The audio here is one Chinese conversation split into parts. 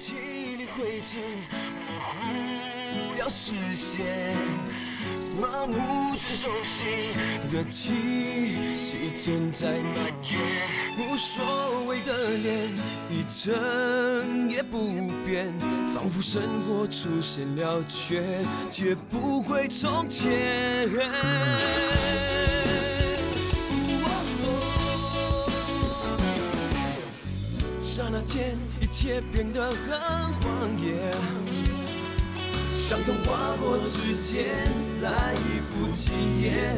体里灰尘不了视线，麻木着熟悉的气息正在蔓延。无所谓的脸，一成也不变，仿佛生活出现了缺，绝不会从前。刹那间，一切变得很荒野，伤痛划过指尖，来不及耶。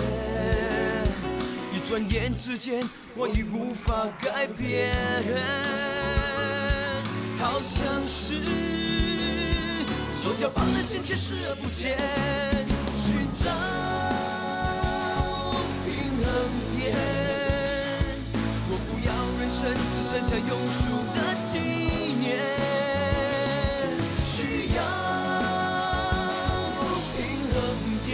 一转眼之间，我已无法改变，好像是手脚放任心却视而不见，寻找平衡点。我不要人生只剩下庸俗的纪念，需要平衡点。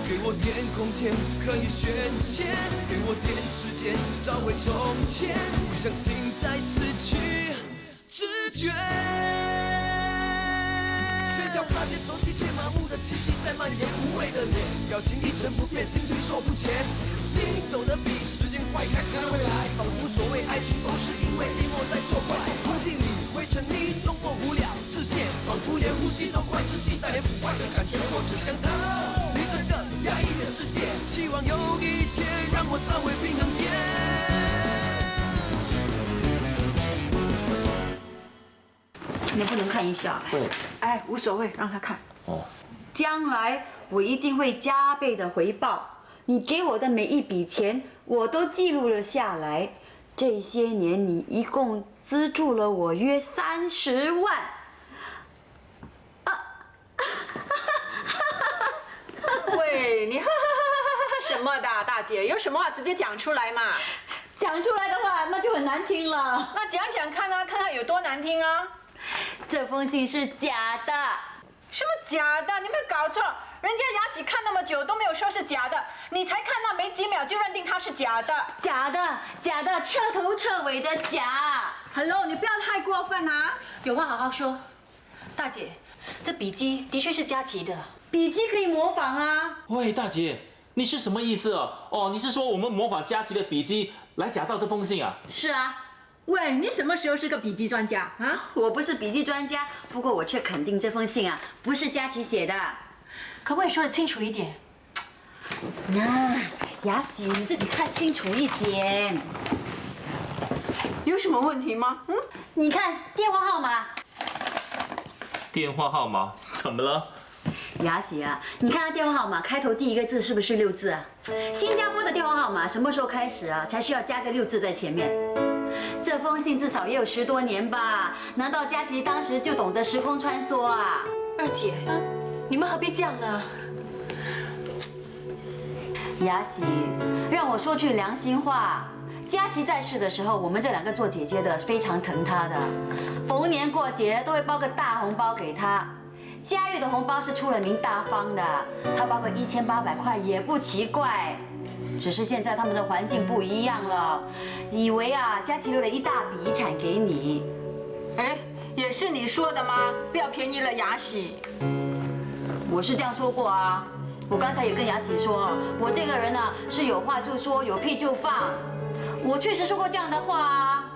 给我点空间可以选前，给我点时间找回从前，不相信再失去知觉。嘴角那些熟悉却麻木的气息在蔓延，无谓的脸，表情一成不变，心推手不前，心走得比时间快，开始看未来，仿佛所谓爱情都是因为寂寞在作怪。空气里会沉溺中模糊了视线，仿佛连呼吸都快窒息，带点腐坏的感觉，我只想逃离这个压抑的世界，希望有一天让我找回平衡点。能不能看一下？会。哎，无所谓，让他看。哦。将来我一定会加倍的回报。你给我的每一笔钱，我都记录了下来。这些年你一共资助了我约30万。喂，你什么的，大姐？有什么话直接讲出来嘛。讲出来的话，那就很难听了。那讲讲看啊，看看有多难听啊。这封信是假的。什么假的？你有没有搞错？人家雅喜看那么久都没有说是假的，你才看那没几秒就认定它是假的。假的，假的，彻头彻尾的假。Hello， 你不要太过分啊！有话好好说。大姐，这笔记的确是佳琪的。笔记可以模仿啊。喂，大姐，你是什么意思哦？哦，你是说我们模仿佳琪的笔记来假造这封信啊？是啊。喂，你什么时候是个笔记专家啊？我不是笔记专家，不过我却肯定这封信啊不是佳琪写的。可不可以说得清楚一点？那雅喜，你自己看清楚一点。有什么问题吗？你看电话号码。电话号码怎么了？雅喜啊，你看他电话号码开头第一个字是不是6字啊？新加坡的电话号码什么时候开始啊才需要加个6字在前面？这封信至少也有10多年吧？难道佳琪当时就懂得时空穿梭啊？二姐，你们何必这样呢？雅喜，让我说句良心话，佳琪在世的时候，我们这2个做姐姐的非常疼她的，逢年过节都会包个大红包给她。佳玉的红包是出了名大方的，她包个1800块也不奇怪。只是现在他们的环境不一样了，以为啊，佳琪留了一大笔遗产给你。哎，也是你说的吗？不要便宜了雅喜。我是这样说过啊，我刚才也跟雅喜说，我这个人啊是有话就说，有屁就放。我确实说过这样的话啊。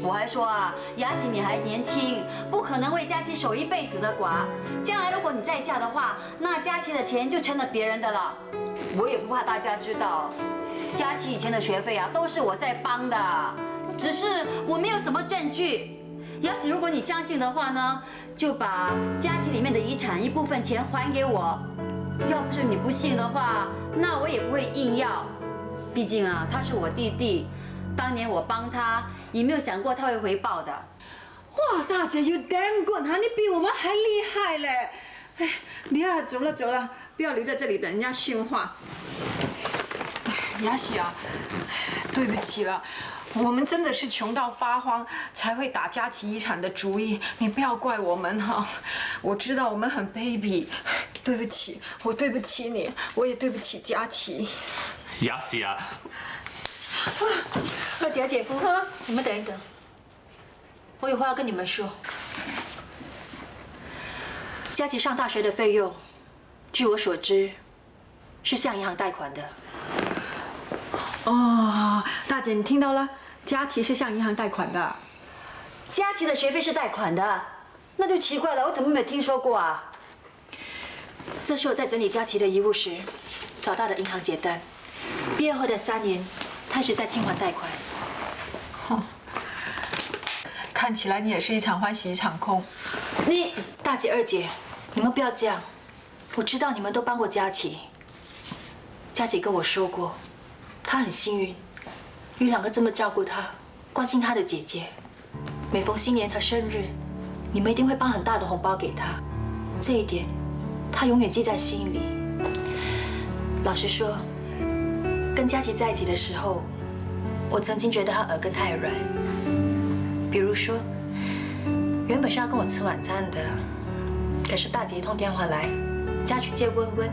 我还说啊，雅喜你还年轻，不可能为佳琪守一辈子的寡。将来如果你再嫁的话，那佳琪的钱就成了别人的了。我也不怕大家知道，佳琪以前的学费啊都是我在帮的，只是我没有什么证据。雅喜，如果你相信的话呢，就把佳琪里面的遗产一部分钱还给我。要不是你不信的话，那我也不会硬要。毕竟啊，他是我弟弟，当年我帮他，也没有想过他会回报的。哇，大姐 ，you damn good 哈，你比我们还厉害嘞！哎，不要走了走了，不要留在这里等人家训话。雅喜啊，对不起了，我们真的是穷到发慌，才会打佳琪遗产的主意，你不要怪我们哈。我知道我们很卑鄙，对不起，我对不起你，我也对不起佳琪。雅喜啊，二姐姐夫，你们等一等。我有话要跟你们说。佳琪上大学的费用，据我所知，是向银行贷款的。哦，大姐，你听到了？佳琪是向银行贷款的。佳琪的学费是贷款的，那就奇怪了，我怎么没有听说过啊？这是我在整理佳琪的遗物时找到的银行结单。毕业后的3年，他一直在清还贷款。看起来你也是一场欢喜一场空。你大姐、二姐，你们不要这样。我知道你们都帮过佳琪。佳琪跟我说过，她很幸运，有2个这么照顾她、关心她的姐姐。每逢新年和生日，你们一定会帮很大的红包给她。这一点，她永远记在心里。老实说，跟佳琪在一起的时候，我曾经觉得她耳根太软。比如说，原本是要跟我吃晚餐的，可是大姐一通电话来，叫去接温温，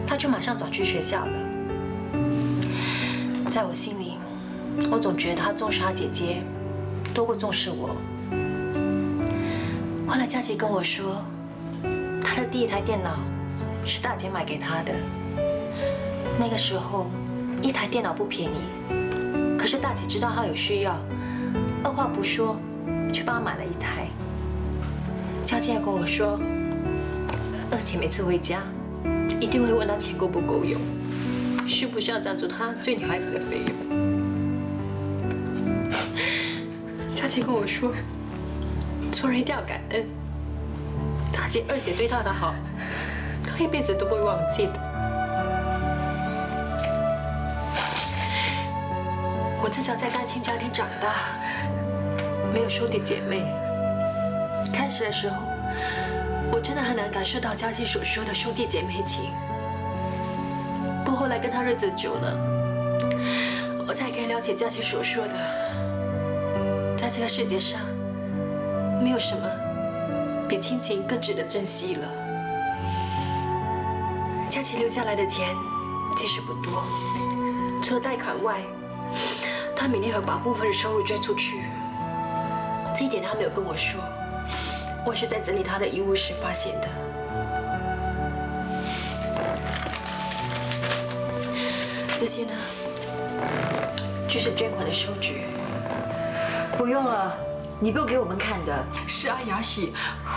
她就马上转去学校了。在我心里，我总觉得她重视她姐姐多过重视我。后来佳琪跟我说，她的第1台电脑是大姐买给她的。那个时候，1台电脑不便宜，可是大姐知道她有需要，二话不说去帮她买了1台。佳琪还跟我说，二姐每次回家一定会问她钱够不够用，需不需要赞助她追女孩子的费用。佳琪跟我说，做人一定要感恩，大姐、二姐对她的好，她一辈子都不会忘记的。我自小在单亲家庭长大，没有兄弟姐妹。开始的时候，我真的很难感受到佳琪所说的兄弟姐妹情。不过后来跟他日子久了，我才可以了解佳琪所说的，在这个世界上，没有什么比亲情更值得珍惜了。佳琪留下来的钱其实不多，除了贷款外，他每年会把部分的收入捐出去。这一点他没有跟我说，我是在整理他的遗物时发现的。这些呢，就是捐款的收据。不用了，你不用给我们看的。是啊，雅喜，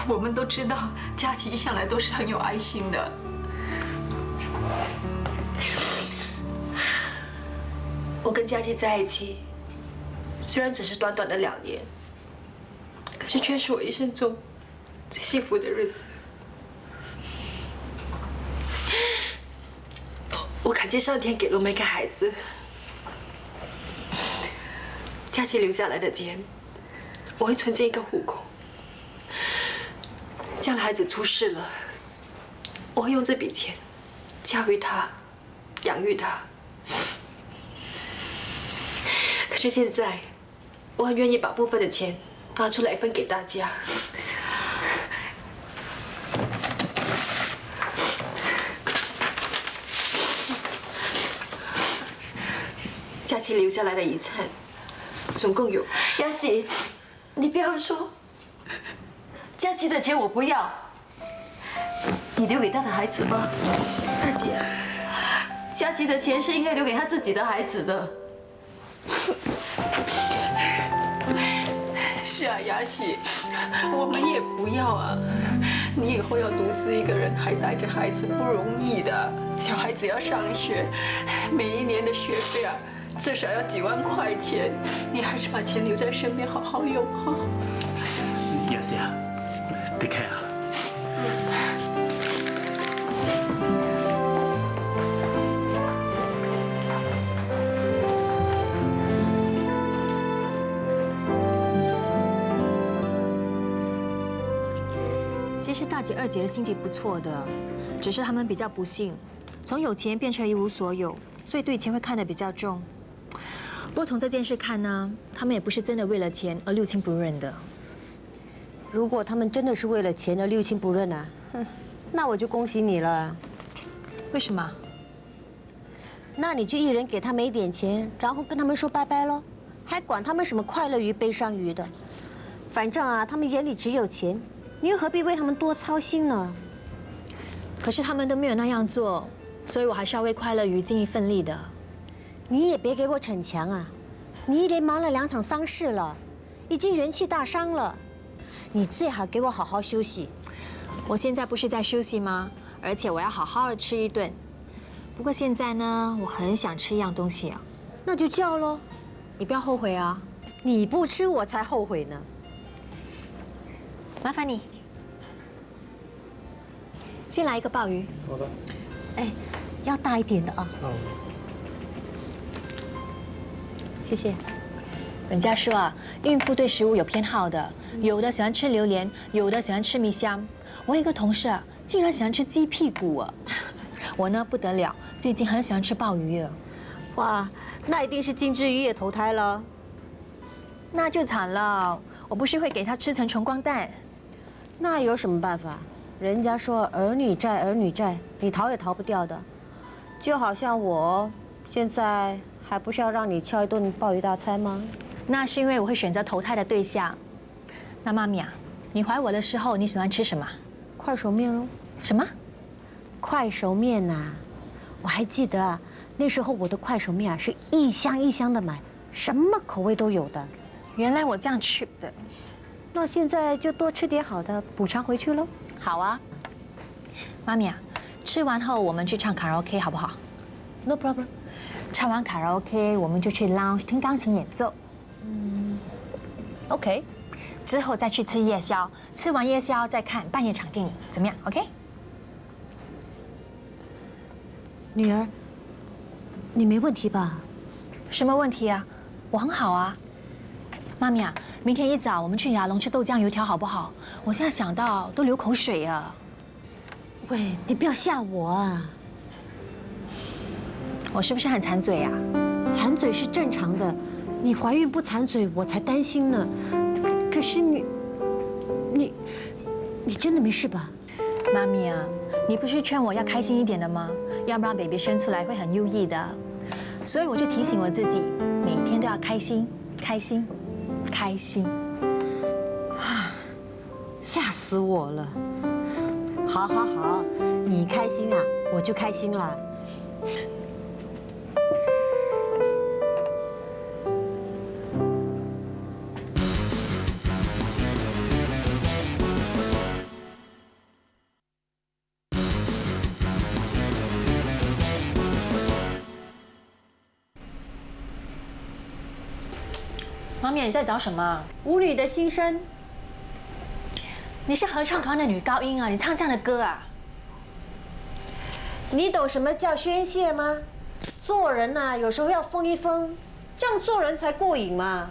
我们都知道佳琪一向来都是很有爱心的。我跟佳琪在一起，虽然只是短短的2年，可是却是我一生中最幸福的日子。我感激上天给了我们一个孩子，佳琪留下来的钱，我会存进一个户口。将来孩子出事了，我会用这笔钱教育他、养育他。可是现在，我很愿意把部分的钱拿出来分给大家。佳琪留下来的遗产，总共有。雅喜，你不要说，佳琪的钱我不要，你留给他的孩子吧。大姐，佳琪的钱是应该留给他自己的孩子的。是啊，雅喜，我们也不要啊。你以后要独自一个人，还带着孩子，不容易的。小孩子要上学，每一年的学费啊，至少要几万块钱。你还是把钱留在身边，好好用哈。雅西啊，take care 啊。其实大姐、二姐的心地不错的，只是他们比较不幸，从有钱变成一无所有，所以对钱会看得比较重。不过从这件事看呢，他们也不是真的为了钱而六亲不认的。如果他们真的是为了钱而六亲不认啊，那我就恭喜你了。为什么？那你就一人给他们一点钱，然后跟他们说拜拜喽，还管他们什么快乐鱼、悲伤鱼的。反正啊，他们眼里只有钱，你又何必为他们多操心呢？可是他们都没有那样做，所以我还是要为快乐鱼尽一份力的。你也别给我逞强啊！你一连忙了2场丧事了，已经元气大伤了。你最好给我好好休息。我现在不是在休息吗？而且我要好好的吃一顿。不过现在呢，我很想吃一样东西啊。那就叫咯。你不要后悔啊！你不吃我才后悔呢。麻烦你，先来一个鲍鱼。好的。哎，要大一点的啊。好。谢谢。人家说啊，孕妇对食物有偏好的，有的喜欢吃榴莲，有的喜欢吃米香。我有一个同事啊，竟然喜欢吃鸡屁股啊！我呢不得了，最近很喜欢吃鲍鱼啊。哇，那一定是金枝玉叶投胎了。那就惨了，我不是会给他吃成穷光蛋。那有什么办法？人家说儿女债，儿女债，你逃也逃不掉的。就好像我现在还不是要让你敲一顿鲍鱼大餐吗？那是因为我会选择投胎的对象。那妈咪啊，你怀我的时候你喜欢吃什么？快熟面喽。什么？快熟面呐！我还记得啊，那时候我的快熟面啊是一箱一箱的买，什么口味都有的。原来我这样 cheap 的。那现在就多吃点好的，补偿回去喽。好啊。妈咪啊，吃完后我们去唱卡拉 OK 好不好 ？No problem。唱完卡拉 OK， 我们就去 lounge 听钢琴演奏。OK。之后再去吃夜宵，吃完夜宵再看半夜场电影，怎么样 ？OK？ 女儿，你没问题吧？什么问题啊？我很好啊。妈咪啊，明天一早我们去雅龙吃豆浆油条好不好？我现在想到都流口水啊。喂，你不要吓我啊！我是不是很馋嘴啊？馋嘴是正常的，你怀孕不馋嘴我才担心呢。可是你真的没事吧？妈咪啊，你不是劝我要开心一点的吗？要不然 baby 生出来会很忧郁的。所以我就提醒我自己，每天都要开心，开心，开心。啊，吓死我了！好好好，你开心啊，我就开心啦。妈咪，你在找什么？舞女的心声。你是合唱团的女高音啊，你唱这样的歌啊？你懂什么叫宣泄吗？做人呐，有时候要疯一疯，这样做人才过瘾嘛。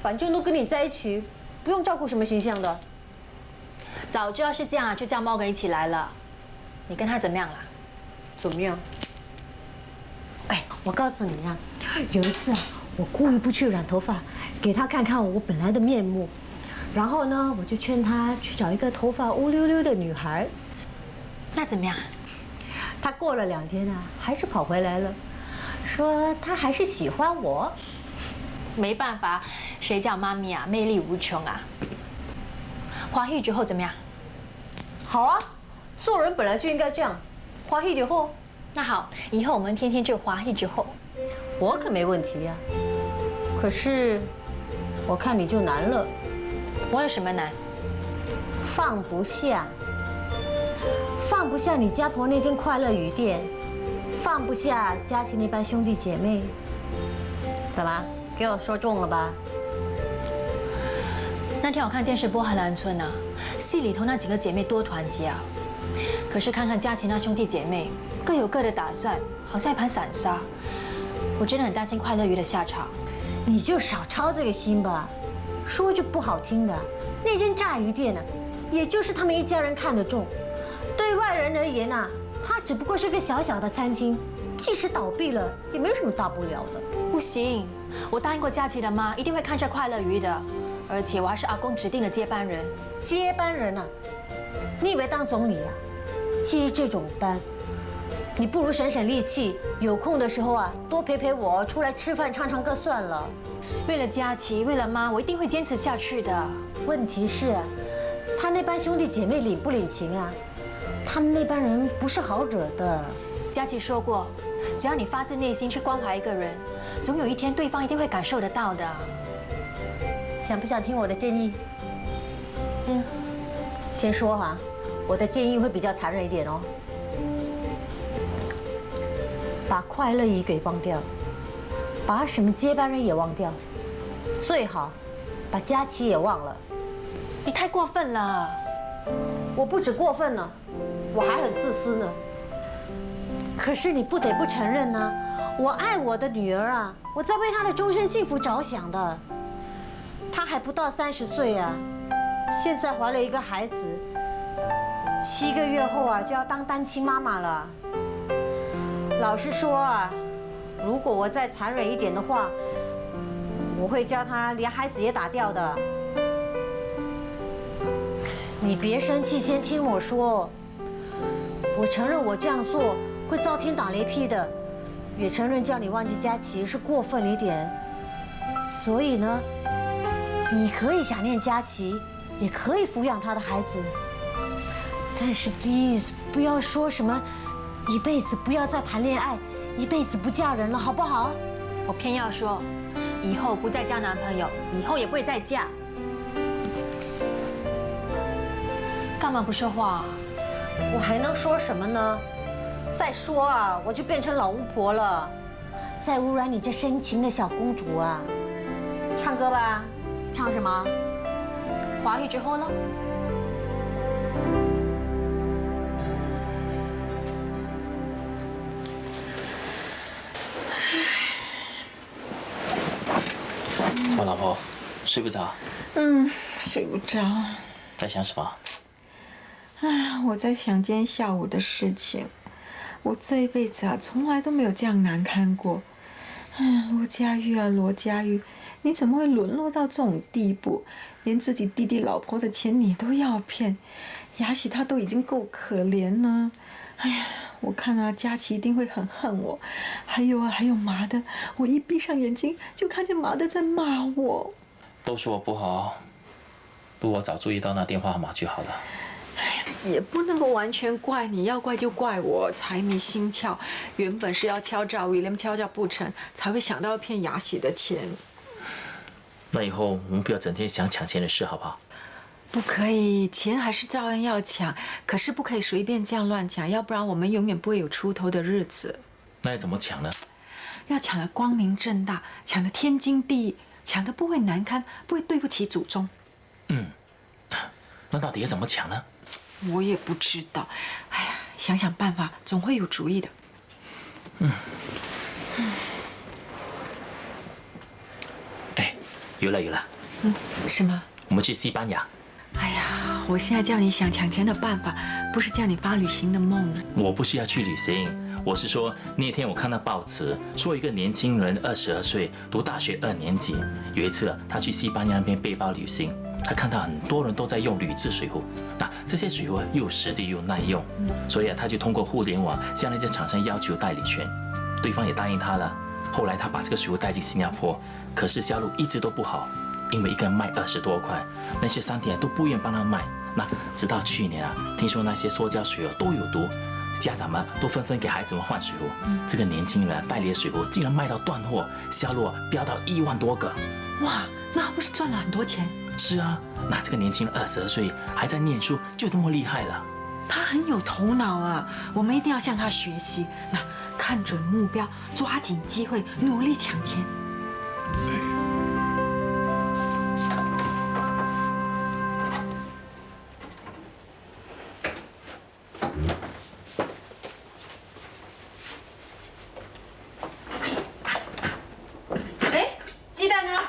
反正都跟你在一起，不用照顾什么形象的。早知道是这样，就叫猫哥一起来了。你跟他怎么样了？怎么样？哎，我告诉你啊，有一次啊，我故意不去染头发，给他看看我本来的面目。然后呢，我就劝他去找一个头发乌溜溜的女孩。那怎么样？他过了2天啊，还是跑回来了，说他还是喜欢我。没办法，谁叫妈咪啊，魅力无穷啊。华裔之后怎么样？好啊，做人本来就应该这样，华裔之后。那好，以后我们天天就华裔之后。我可没问题呀。可是，我看你就难了。我有什么难？放不下，放不下你家婆那间快乐鱼店，放不下佳琪那班兄弟姐妹。怎么，给我说中了吧？那天我看电视播《荷兰村》啊，戏里头那几个姐妹多团结啊。可是看看佳琪那兄弟姐妹，各有各的打算，好像一盘散沙。我真的很担心快乐鱼的下场。你就少操这个心吧。说句不好听的，那间炸鱼店呢，也就是他们一家人看得重。对外人而言啊，它只不过是个小小的餐厅，即使倒闭了，也没有什么大不了的。不行，我答应过佳琪的妈，一定会看着快乐鱼的。而且我还是阿公指定的接班人。接班人啊？你以为当总理啊，接这种班，你不如省省力气，有空的时候啊，多陪陪我，出来吃饭、唱唱歌算了。为了佳琪，为了妈，我一定会坚持下去的。问题是，他那班兄弟姐妹领不领情啊？他们那班人不是好惹的。佳琪说过，只要你发自内心去关怀一个人，总有一天对方一定会感受得到的。想不想听我的建议？先说哈，我的建议会比较残忍一点哦。把快乐仪给忘掉，把什么接班人也忘掉，最好把佳琪也忘了。你太过分了！我不止过分了，我还很自私呢。可是你不得不承认呢，我爱我的女儿啊，我在为她的终身幸福着想的。她还不到30岁啊，现在怀了一个孩子，7个月后啊就要当单亲妈妈了。老实说啊，如果我再残忍一点的话，我会叫她连孩子也打掉的。你别生气，先听我说。我承认我这样做会遭天打雷劈的，也承认叫你忘记佳琪是过分了一点。所以呢，你可以想念佳琪，也可以抚养她的孩子。但是 please 不要说什么一辈子不要再谈恋爱，一辈子不嫁人了，好不好？我偏要说，以后不再交男朋友，以后也不会再嫁。干嘛不说话？我还能说什么呢？再说啊，我就变成老巫婆了，再污染你这深情的小公主啊！唱歌吧，唱什么？華語最好咯。怎么，老婆，睡不着？睡不着。在想什么？我在想今天下午的事情。我这一辈子啊，从来都没有这样难堪过。罗家玉啊，罗家玉，你怎么会沦落到这种地步？连自己弟弟老婆的钱你都要骗，雅喜他都已经够可怜了。哎呀，我看啊，佳琪一定会很恨我。还有麻的，我一闭上眼睛就看见麻的在骂我。都是我不好，如果早注意到那电话号码就好了。也不能够完全怪你，要怪就怪我财迷心窍。原本是要敲诈William，敲诈不成，才会想到要骗雅喜的钱。那以后我们不要整天想抢钱的事，好不好？不可以，钱还是照样要抢，可是不可以随便这样乱抢，要不然我们永远不会有出头的日子。那要怎么抢呢？要抢得光明正大，抢得天经地义，抢得不会难堪，不会对不起祖宗。那到底要怎么抢呢？我也不知道，哎呀，想想办法，总会有主意的。哎，有了。什么？我们去西班牙。哎呀，我现在叫你想抢钱的办法，不是叫你发旅行的梦。我不是要去旅行，我是说那天我看到报纸说，一个年轻人22岁，读大学2年级，有一次他去西班牙那边背包旅行。他看到很多人都在用铝制水壶，那这些水壶又实际又耐用，所以他就通过互联网向那些厂商要求代理权，对方也答应他了。后来他把这个水壶带进新加坡，可是销路一直都不好，因为一个人卖20多块，那些商店都不愿帮他卖。那直到去年啊，听说那些塑胶水壶都有毒，家长们都纷纷给孩子们换水壶。这个年轻人代理的水壶竟然卖到断货，销路飙到1万多个。哇，那不是赚了很多钱？是啊，那这个年轻人22岁还在念书，就这么厉害了。他很有头脑啊，我们一定要向他学习。那看准目标，抓紧机会，努力抢钱。哎，鸡蛋呢？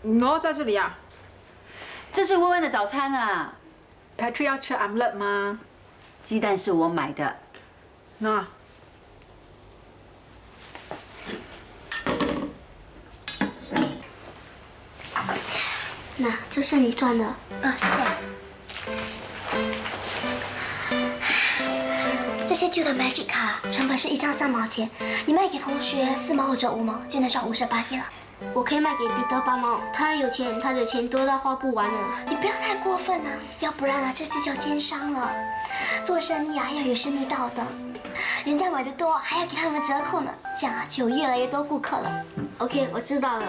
我在这里啊。这是薇薇的早餐啊。Patrick 要吃 omelette 吗？鸡蛋是我买的。那。那这是你赚的，谢谢。些旧的 Magic 卡成本是1张3毛钱，你卖给同学4毛或者5毛，就能赚58了。我可以卖给彼得8毛，他很有钱，他的钱多到花不完了。你不要太过分了，要不然这就叫奸商了。做生意要有生意道德，人家买的多还要给他们折扣呢，这样就有越来越多顾客了。OK， 我知道了。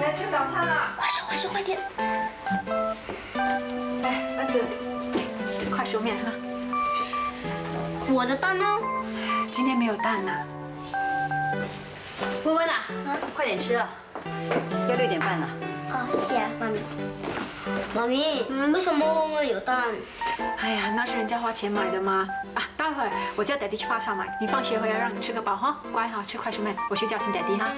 来吃早餐啦！快说，快点！来，儿子，吃快熟面哈。我的蛋呢？今天没有蛋呐。温温啊，快点吃啊，要6点半了。哦，谢谢妈咪。妈咪，为什么温温有蛋？哎呀，那是人家花钱买的嘛。啊，待会我叫 Daddy 去巴萨买，你放学回来让你吃个饱哈，乖哈，吃快熟面，我去叫醒 Daddy 哈。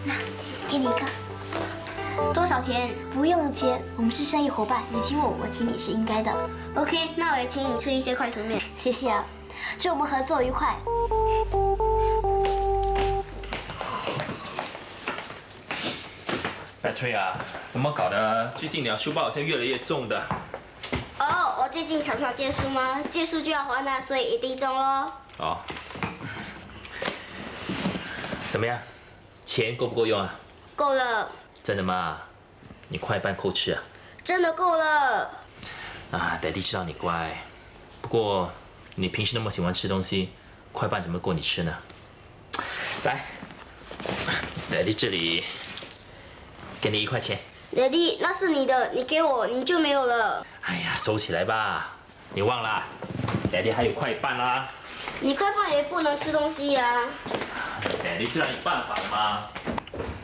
那，给你一个。多少钱？不用钱，我们是生意伙伴，你请我，我请你是应该的。OK， 那我也请你吃一些快熟面，谢谢啊，祝我们合作愉快。Patrick 啊，怎么搞的？最近你的书包好像越来越重的。哦，我最近常常借书吗？借书就要还啊，所以一定中喽。哦。怎么样？钱够不够用啊？够了。真的吗？你快半口吃啊？真的够了。啊，Daddy知道你乖，不过你平时那么喜欢吃东西，快半怎么够你吃呢？来，Daddy 这里给你1块钱。Daddy，那是你的，你给我你就没有了。哎呀，收起来吧，你忘了，Daddy 还有块半啦。你快半也不能吃东西呀。Daddy 知道有办法吗？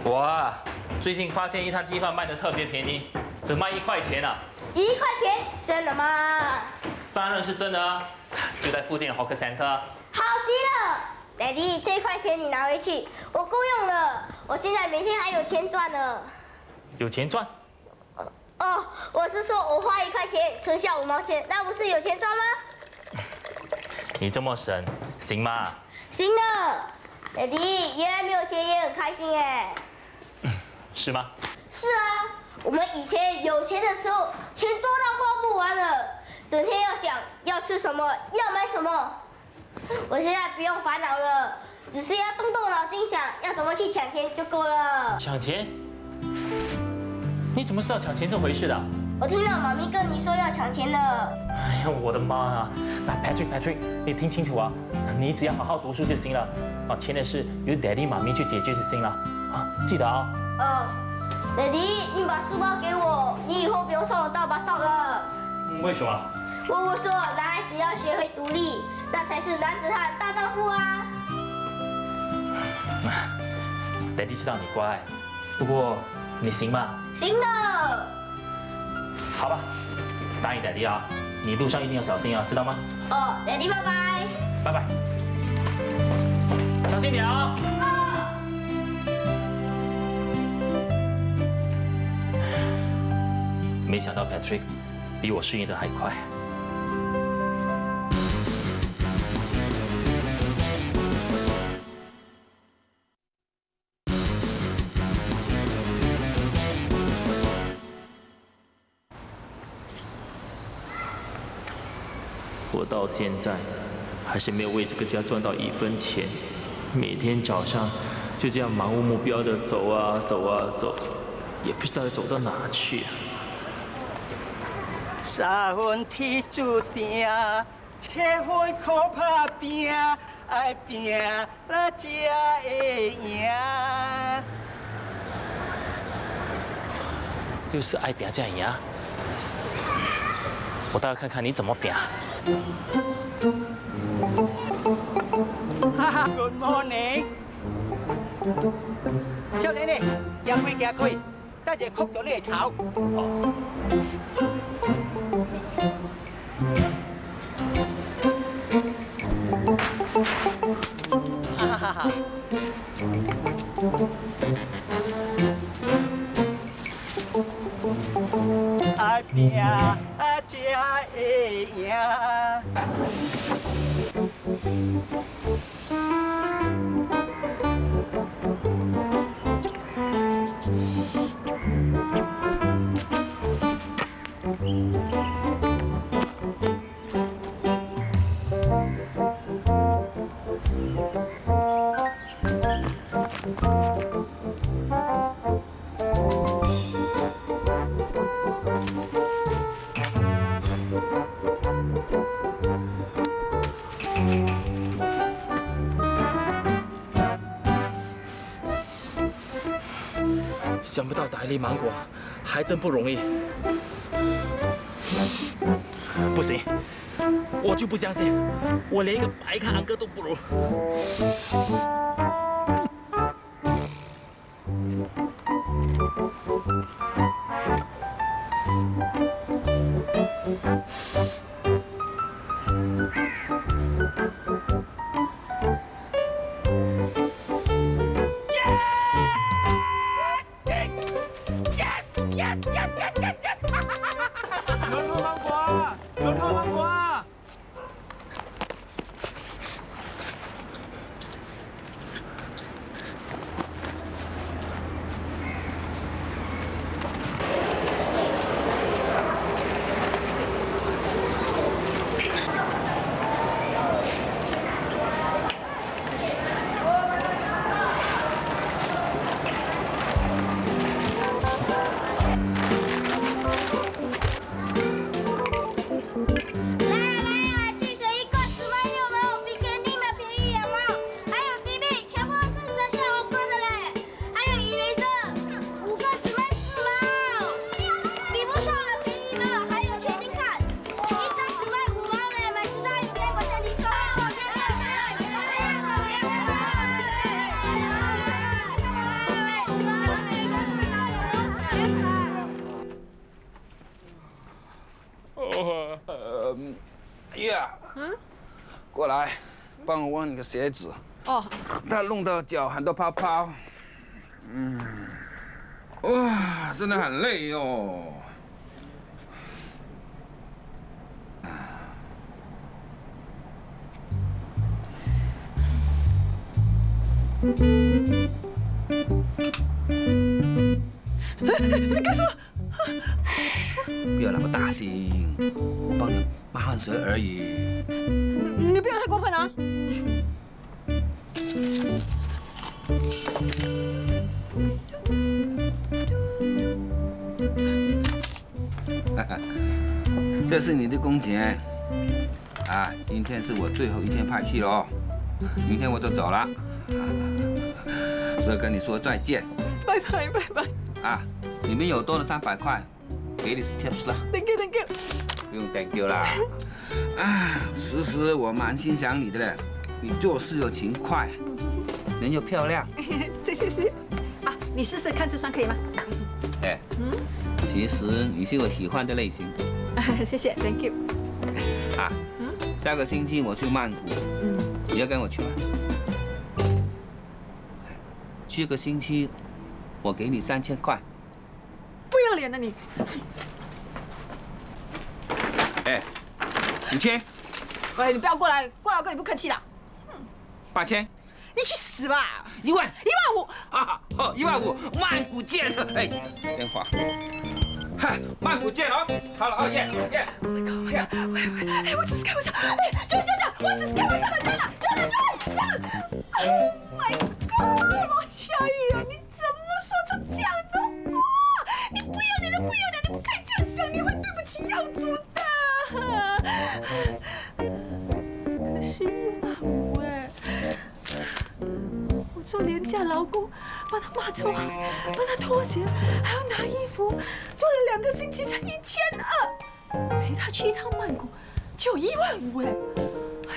我啊，最近发现一摊鸡饭卖的特别便宜，只卖1块钱啊。1块钱，真的吗？当然是真的啊，就在附近的 Hawker Center。好极了 ，Daddy， 这1块钱你拿回去，我够用了。我现在每天还有钱赚呢。有钱赚？哦，我是说我花1块钱存下5毛钱，那不是有钱赚吗？你这么省，行吗？行的 ，Daddy， 原来没有钱也很开心哎。是吗？是啊，我们以前有钱的时候，钱多到花不完了，整天要想要吃什么，要买什么。我现在不用烦恼了，只是要动动脑筋想要怎么去抢钱就够了。抢钱？你怎么知道抢钱这回事的？我听到妈咪跟你说要抢钱的。哎呀，我的妈啊！那 Patrick， 你听清楚啊，你只要好好读书就行了。啊，钱的事由 Daddy 妈咪去解决就行了。啊，记得啊。Daddy， 你把书包给我，你以后不用送我到巴萨了。为什么？我说，男孩子要学会独立，那才是男子汉大丈夫啊。Daddy 知道你乖，不过你行吗？行的。好吧，答应 Daddy 啊，你路上一定要小心啊，知道吗？哦 ，Daddy， 拜拜。拜拜，小心点啊。没想到 Patrick 比我适应的还快。我到现在还是没有为这个家赚到1分钱，每天早上就这样漫无目标的走啊走啊走，也不知道要走到哪去啊。3分天注定，7分靠打拼，爱拼咱才会赢。又是爱拼才赢，我倒要看看你怎么拼。哈哈 ，Good morning， 少年嘞，行开行开，带着哭到你的头。哈哈哈！爱拼才会赢。想不到打一粒芒果还真不容易。不行，我就不相信，我连一个白卡安哥都不如。过来，帮我换你个鞋子。哦。他弄到脚很多泡泡。哇，真的很累哟。你干什么？不要那么大声，我帮你抹汗水而已。你不要太过分啊！这是你的工钱。啊，今天是我最后一天拍戏了，明天我就走了。所以跟你说再见。拜拜拜拜。啊，里面有多了300块，给你 tips 了。Thank you Thank you。不用 thank you 啦。啊，其实我蛮欣赏你的嘞，你做事又勤快，人又漂亮。谢。啊，你试试看这双可以吗？哎，其实你是我喜欢的类型。谢谢 ，Thank you。啊，下个星期我去曼谷，你要跟我去吗？这个星期我给你3000块。不要脸了你！哎，5000。喂，你不要过来，过来我跟你不客气了。8000。你去死吧！15000啊！哦，15000，曼谷见！哎，电话。嗨，曼谷见哦！好了，耶！喂，我只是开玩笑。哎，就，我只是开玩笑的，真的。My God， 罗佳宇啊，你怎么说出这样的话？你不要脸，你不可以这样想，你会对不起耀祖的。可是15000哎。我做廉价劳工，帮他抹臭汗，帮他脱鞋，还要拿衣服，做了2个星期才1200，陪他去一趟曼谷就15000哎！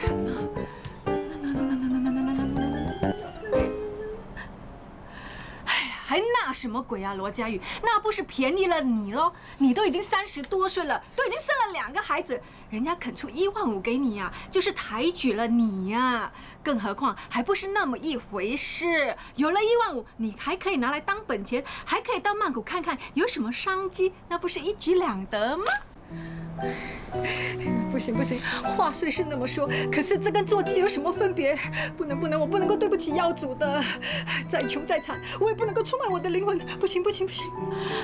哎呀还那什么鬼啊，罗佳宇，那不是便宜了你咯？你都已经30多岁了，都已经生了2个孩子，人家肯出15000给你呀，就是抬举了你呀。更何况还不是那么一回事，有了15000，你还可以拿来当本钱，还可以到曼谷看看有什么商机，那不是一举两得吗？不行，话虽是那么说，可是这跟做鸡有什么分别？不能，我不能够对不起耀祖的。再穷再惨，我也不能够出卖我的灵魂。不行。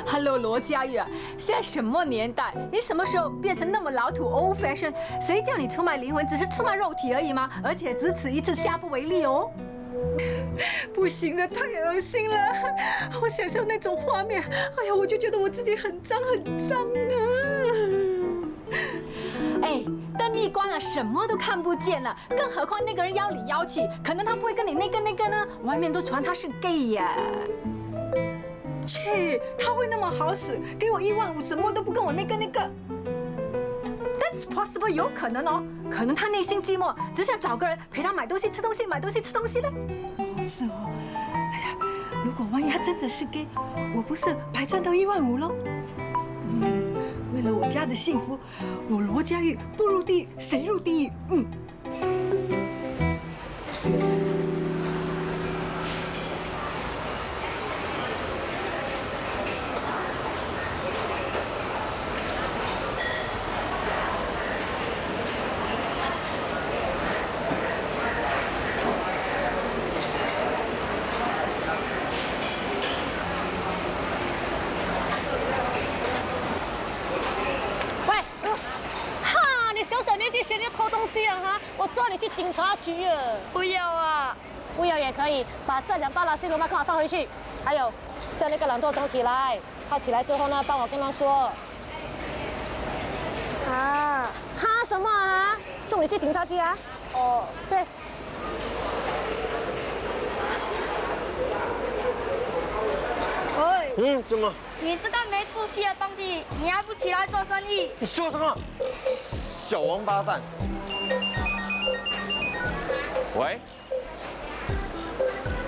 Hello， 罗佳宇啊，现在什么年代？你什么时候变成那么老土 old fashion？ 谁叫你出卖灵魂，只是出卖肉体而已吗？而且只此一次，下不为例哦。不行的，太恶心了！我想象那种画面，哎呀，我就觉得我自己很脏啊！哎，灯一关了，什么都看不见了，更何况那个人妖里妖气，可能他不会跟你那个呢，外面都传他是 gay 呀。切，他会那么好使，给我1万5，什么都不跟我那个。That's possible， 有可能哦，可能他内心寂寞，只想找个人陪他买东西、吃东西、买东西、吃东西嘞。哦，是哦。哎呀，如果万一他真的是 gay， 我不是白赚到1万5喽？为了我家的幸福，我罗家玉不入地狱谁入地狱？我抓你去警察局了！不要啊！不要也可以，把这2包拉西罗麦克放回去。还有，叫那个懒惰虫起来。他起来之后呢，帮我跟他说。哈什么啊？送你去警察局啊？哦，对。喂。怎么？你这个没出息的东西，你还不起来做生意？你说什么？小王八蛋！喂。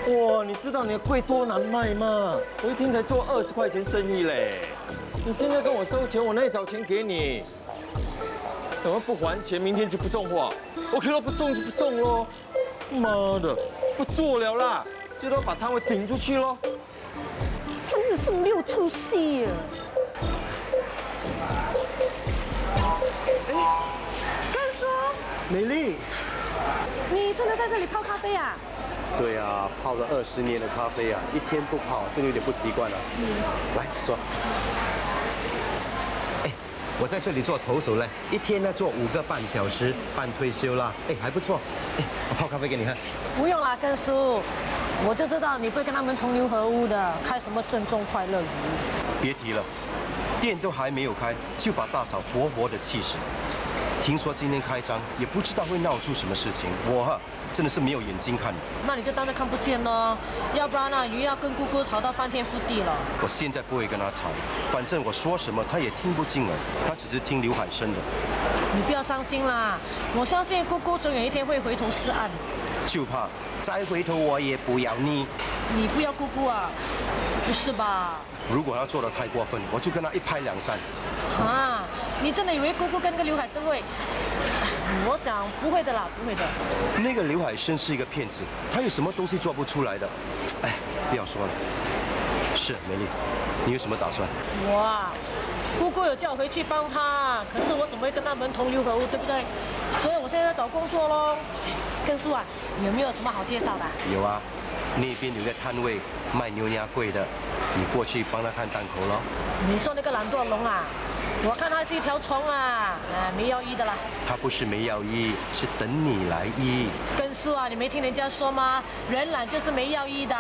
哇，你知道你的柜多难卖吗？我一天才做20块钱生意嘞。你现在跟我收钱，我哪里找钱给你？怎么不还钱，明天就不送货？我可以不送就不送喽。妈的，不做了啦，最多把摊位顶出去喽。真的是没有出息啊！干叔，美丽，你真的在这里泡咖啡啊？对啊，泡了20年的咖啡啊，一天不泡真的有点不习惯了。来坐。我在这里做投手嘞，一天呢做5个半小时，半退休啦。还不错。我泡咖啡给你喝。不用啦，根叔，我就知道你不会跟他们同流合污的，开什么正宗快乐鱼。别提了，店都还没有开，就把大嫂活活的气死。听说今天开张，也不知道会闹出什么事情。我真的是没有眼睛看。那你就当着看不见咯，要不然呢，鱼要跟姑姑吵到翻天覆地了。我现在不会跟他吵，反正我说什么他也听不进耳，他只是听刘海生的。你不要伤心啦，我相信姑姑总有一天会回头是岸。就怕再回头我也不要你。你不要姑姑啊？不是吧？如果他做得太过分，我就跟他一拍两散。啊，你真的以为姑姑跟那个刘海生会？我想不会的啦，不会的。那个刘海生是一个骗子，他有什么东西做不出来的？不要说了。是美丽，你有什么打算？我啊，姑姑有叫我回去帮她，可是我怎么会跟他们同流合污，对不对？所以我现在在找工作咯。根叔啊，有没有什么好介绍的？有啊，那边有个摊位卖牛鸭贵的，你过去帮他看档口咯。你说那个懒惰龙啊？我看它是一条虫啊，没药医的啦。它不是没药医，是等你来医。根叔啊，你没听人家说吗？人懒就是没药医的。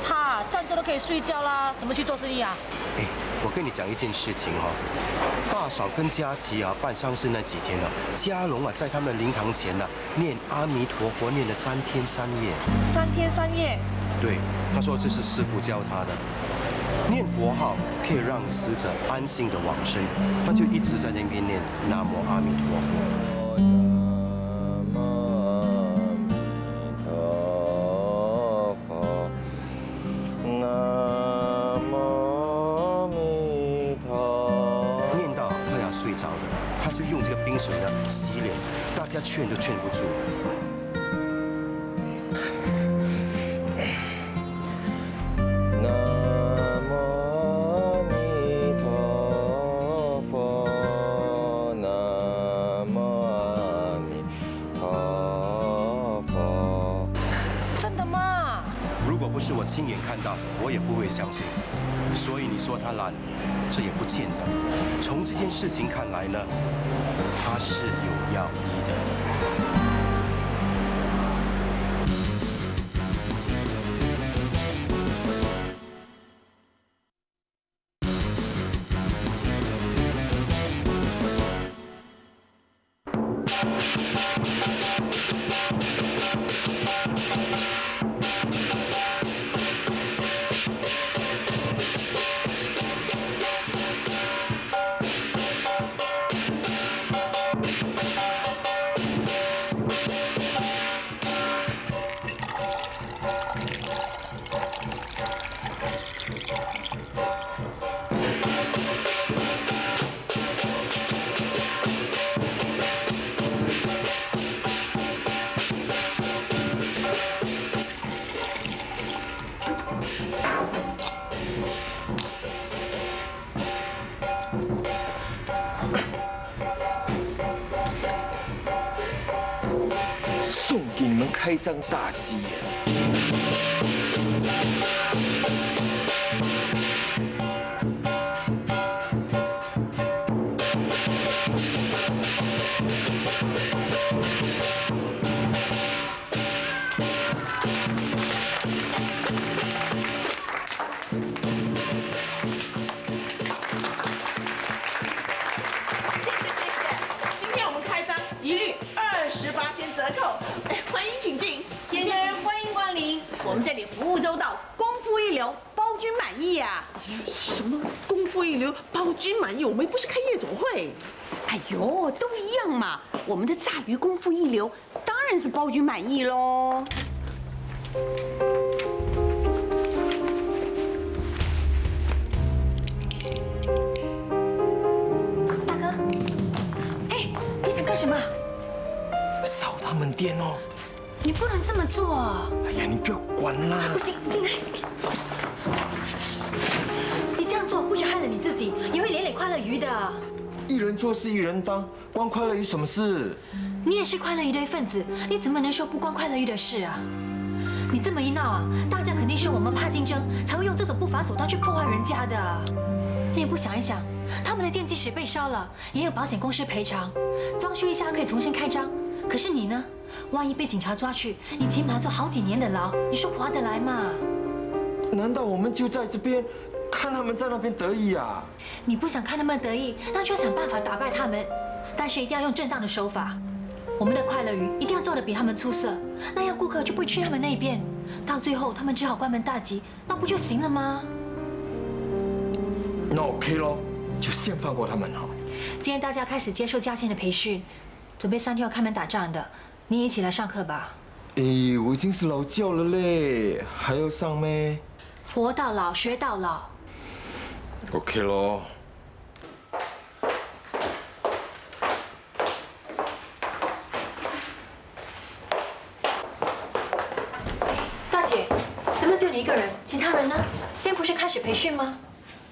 他站着都可以睡觉啦，怎么去做生意啊？我跟你讲一件事情哈，大嫂跟佳琪啊办丧事那几天啊，嘉龙啊在他们灵堂前啊念阿弥陀佛念了3天3夜。3天3夜？对，他说这是师父教他的。念佛号可以让死者安心的往生，他就一直在那边念南无阿弥陀佛。念到快要睡着的，他就用这个冰水呢洗脸，大家劝都劝不住。不是我亲眼看到，我也不会相信。所以你说他懒，这也不见得。从这件事情看来呢，他是有药医的。开张大吉耶！今天我们开张一律28%折扣，欢迎请进。先生，欢迎光临，我们这里服务周到，功夫一流，包君满意呀。什么功夫一流，包君满意？我们不是开夜总会。哎呦，都一样嘛。我们的炸鱼功夫一流，当然是包君满意喽。大哥，哎，你想干什么？扫他们店哦！你不能这么做。哎呀，你不要管啦！不行，进来。你这样做不止害了你自己，也会连累快乐鱼的。一人做事一人当，关快乐鱼什么事？你也是快乐鱼的一份子，你怎么能说不关快乐鱼的事啊？你这么一闹啊，大家肯定是我们怕竞争，才会用这种不法手段去破坏人家的。你也不想一想，他们的店即使被烧了，也有保险公司赔偿，装修一下可以重新开张。可是你呢？万一被警察抓去，你起码坐好几年的牢，你说划得来吗？难道我们就在这边看他们在那边得意啊？你不想看他们得意，那就想办法打败他们，但是一定要用正当的手法。我们的快乐鱼一定要做得比他们出色，那样顾客就不会去他们那边，到最后他们只好关门大吉，那不就行了吗？那 OK 咯，就先放过他们哈。今天大家开始接受嘉倩的培训，准备3天要开门打仗的，你也一起来上课吧。哎，我已经是老教了嘞，还要上咩？活到老，学到老。OK 咯。大姐，怎么只有你一个人？其他人呢？今天不是开始培训吗？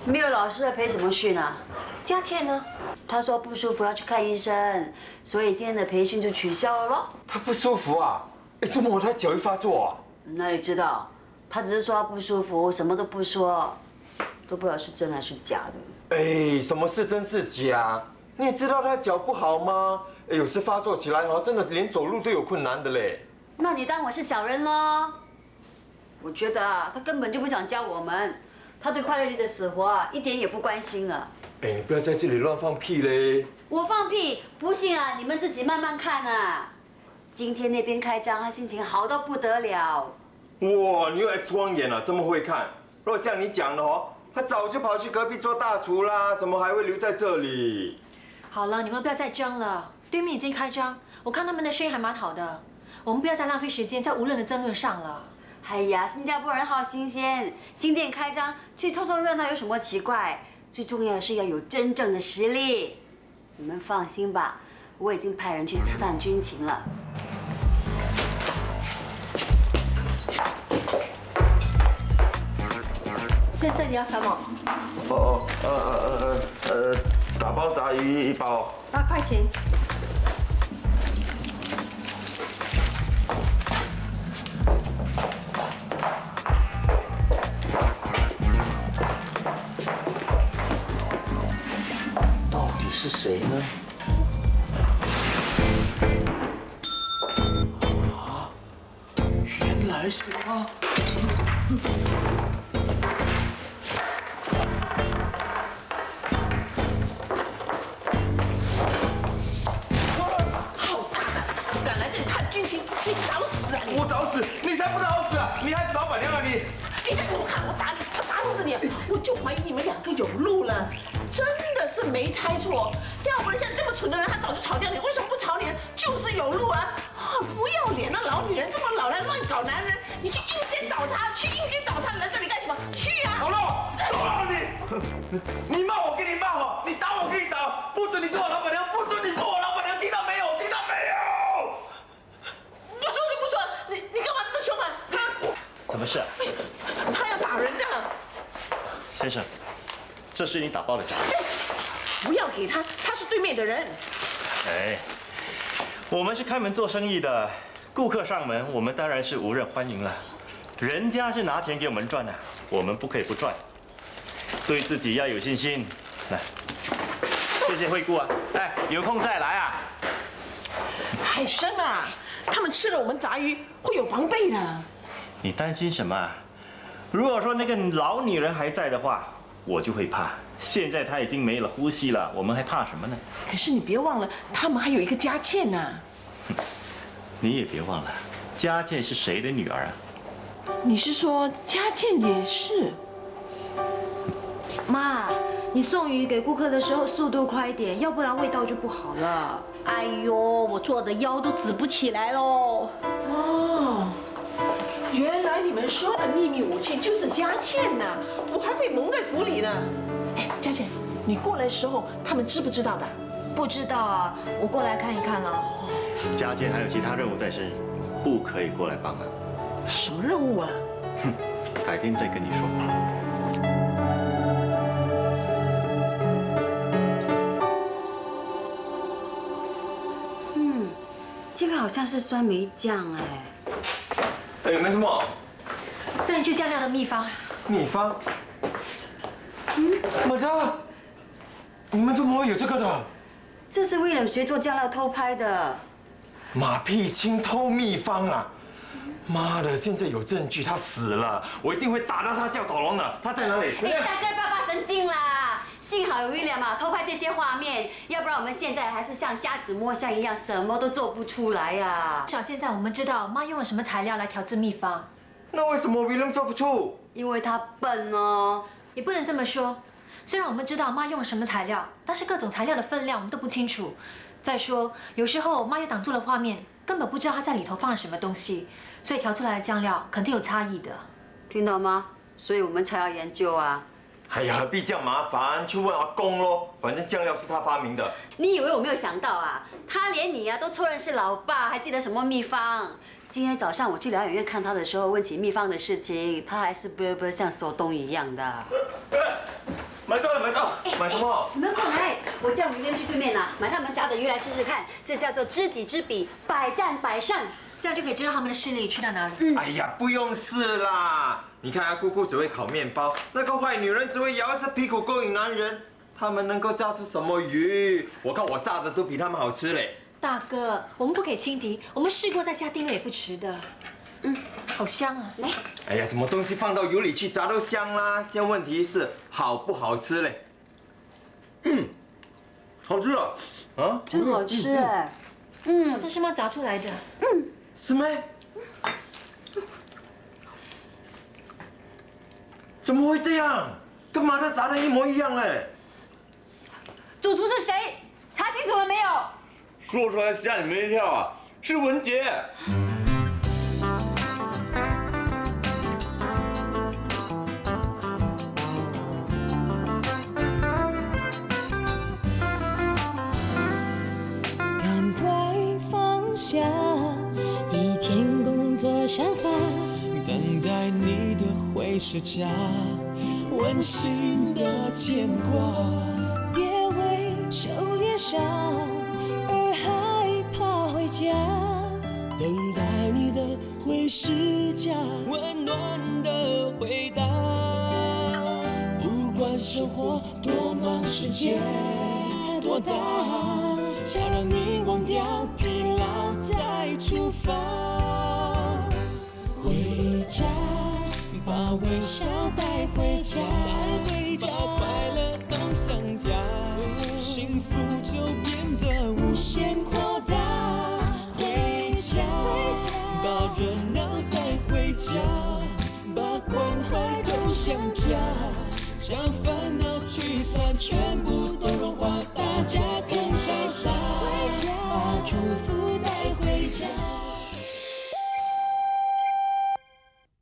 没有老师在培什么训啊？嘉倩呢？她说不舒服要去看医生，所以今天的培训就取消了咯。他不舒服啊？哎，怎么他脚一发作啊？哪里知道？她只是说她不舒服，什么都不说，都不知道是真还是假的。哎，什么是真是假？你也知道他脚不好吗？哎，有时发作起来哦，真的连走路都有困难的嘞。那你当我是小人咯？我觉得啊，他根本就不想教我们，他对快乐鱼的死活啊一点也不关心了。哎，你不要在这里乱放屁嘞！我放屁？不信啊，你们自己慢慢看啊。今天那边开张，他心情好到不得了。哇，你有 X 光眼啊，这么会看。如果像你讲的哦，他早就跑去隔壁做大厨啦，怎么还会留在这里？好了，你们不要再争了。对面已经开张，我看他们的生意还蛮好的。我们不要再浪费时间在无论的争论上了。哎呀，新加坡人好新鲜，新店开张去凑凑热闹有什么奇怪？最重要的是要有真正的实力。你们放心吧，我已经派人去刺探军情了。先生，你要什么打包炸鱼1包。8块钱。到底是谁呢？啊，原来是他。你找死啊你！我找死，你才不找死啊！你还是老板娘啊你！你再给我看，我打你，我打死你！我就怀疑你们2个有路了，真的是没猜错。要不然像这么蠢的人，他早就炒掉你，为什么不炒你？就是有路啊！啊，不要脸啊！老女人这么老来乱搞男人，你去阴间找他，去阴间找他，来这里干什么？去啊！好了，够了你！你骂我给你骂我，你打我给你打，不准你说我老板娘，不准你说我老板娘，听到没有？听到没有？不说就不说，你干嘛那么凶啊？什么事？他要打人的。先生，这是你打包的炸鱼。不要给他，他是对面的人。哎，我们是开门做生意的，顾客上门，我们当然是无任欢迎了。人家是拿钱给我们赚的，我们不可以不赚。对自己要有信心。来，谢谢惠顾啊！哎，有空再来啊。海参啊，他们吃了我们炸鱼会有防备的。你担心什么啊？如果说那个老女人还在的话，我就会怕。现在她已经没了呼吸了，我们还怕什么呢？可是你别忘了，他们还有一个佳倩呢。你也别忘了，佳倩是谁的女儿啊？你是说佳倩也是？妈，你送鱼给顾客的时候速度快一点，要不然味道就不好了。哎呦，我做的腰都直不起来喽。哦，原来你们说的秘密武器就是佳倩呐，我还被蒙在鼓里呢。哎，佳倩，你过来的时候，他们知不知道的？不知道啊，我过来看一看啊。佳倩还有其他任务在身，不可以过来帮忙。什么任务啊？哼，改天再跟你说。这个好像是酸梅酱哎。哎，没什么。这里就酱料的秘方。秘方？马达，你们怎么会有这个的？这是威廉学做酱料偷拍的。马屁精偷秘方啊！妈的，现在有证据，他死了，我一定会打到他叫狗龙的。他在哪里？哎，大家不要发神经啦！幸好有威廉嘛，偷拍这些画面，要不然我们现在还是像瞎子摸象一样，什么都做不出来呀。至少现在我们知道妈用了什么材料来调制秘方。那为什么威廉做不出？因为他笨哦。也不能这么说。虽然我们知道妈用了什么材料，但是各种材料的分量我们都不清楚。再说，有时候妈也挡住了画面，根本不知道她在里头放了什么东西，所以调出来的酱料肯定有差异的。听到吗？所以我们才要研究啊。哎呀，何必这样麻烦？去问阿公咯，反正酱料是他发明的。你以为我没有想到啊？他连你啊都错认是老爸，还记得什么秘方？今天早上我去疗养院看他的时候，问起秘方的事情，他还是不像手动一样的。买到了，买到！买什么？你们过来，我叫明天去对面啊，买他们家的鱼来试试看。这叫做知己知彼，百战百胜，这样就可以知道他们的势力去到哪里。哎呀，不用试啦！你看啊，姑姑只会烤面包，那个坏女人只会摇着屁股勾引男人，他们能够炸出什么鱼？我看我炸的都比他们好吃嘞。大哥，我们不可以轻敌，我们试过再下定论也不迟的。好香啊！来，哎呀，什么东西放到油里去炸都香啦，现在问题是好不好吃嘞？好吃啊！啊，真好吃哎！这是妈炸出来的。是吗？怎么会这样？跟马特炸的一模一样嘞！主厨是谁？查清楚了没有？说出来吓你们一跳啊！是文杰。赶快放下一天工作想法，等待你的回视角，温馨的牵挂。别为修炼伤而害怕回家，等待你的回视角，温暖的回答。不管生活多忙，世界多大，想让你忘掉疲劳再出发。回家，把微笑带回家，把快乐都想家，幸福就变得无限扩大。回家，把热闹带回家，把关怀都想家，将烦恼聚散全部都融化。